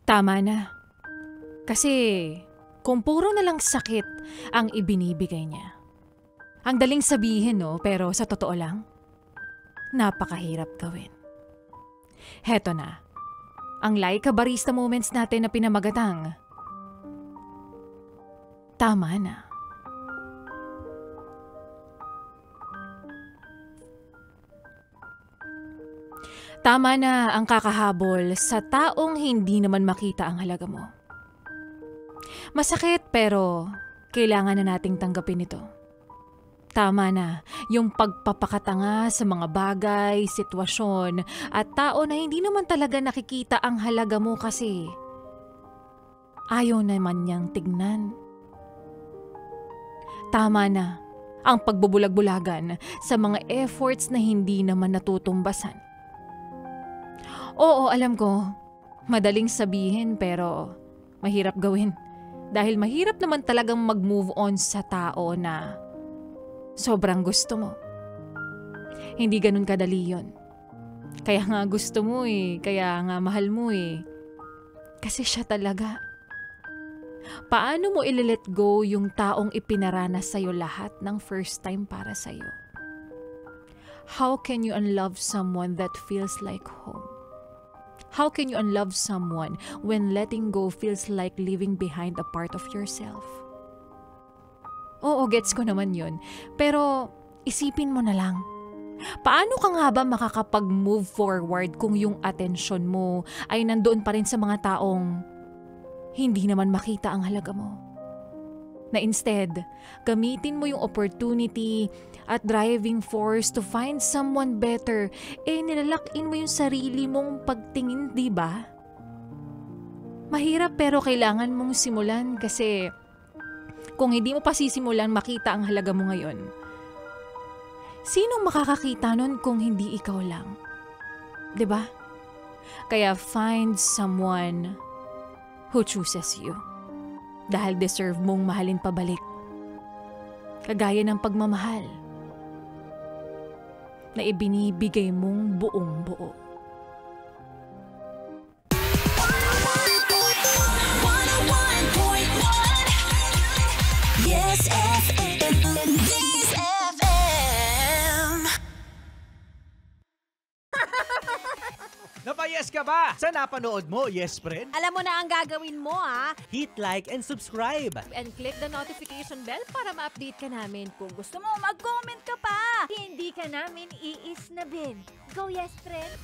Tama na. Kasi kung puro na lang sakit ang ibinibigay niya. Ang daling sabihin no, pero sa totoo lang, napakahirap gawin. Heto na, ang Laika Barista moments natin na pinamagatang, tama na. Tama na ang kakahabol sa taong hindi naman makita ang halaga mo. Masakit pero kailangan na nating tanggapin ito. Tama na yung pagpapakatanga sa mga bagay, sitwasyon at tao na hindi naman talaga nakikita ang halaga mo kasi ayaw naman niyang tignan. Tama na ang pagbubulag-bulagan sa mga efforts na hindi naman natutumbasan. Oo, alam ko, madaling sabihin pero mahirap gawin. Dahil mahirap naman talagang mag-move on sa tao na sobrang gusto mo. Hindi ganun kadali yun. Kaya nga gusto mo kaya nga mahal mo Kasi siya talaga. Paano mo i-let go yung taong ipinaranas sa'yo lahat ng first time para sa'yo? How can you unlove someone that feels like home? How can you unlove someone when letting go feels like leaving behind a part of yourself? Oo, gets ko naman yun. Pero isipin mo na lang. Paano ka nga ba makakapag-move forward kung yung atensyon mo ay nandoon pa rin sa mga taong hindi naman makita ang halaga mo? Na instead, gamitin mo yung opportunity at driving force to find someone better, nilalakin mo yung sarili mong pagtingin, di ba? Mahirap pero kailangan mong simulan kasi kung hindi mo pa sisimulan makita ang halaga mo ngayon, sinong makakakita nun kung hindi ikaw lang? Di ba? Kaya find someone who chooses you. Dahil deserve mong mahalin pabalik. Kagaya ng pagmamahal na ibinibigay mong buong buo. Yes, FM. Yes, FM. Napayes ka ba sa napanood mo, yes friend? Alam mo na ang gagawin mo, Hit like and subscribe. And click the notification bell para ma-update ka namin. Kung gusto mo, mag-comment ka pa. Hindi ka namin iisnabin. Go, yes, friend!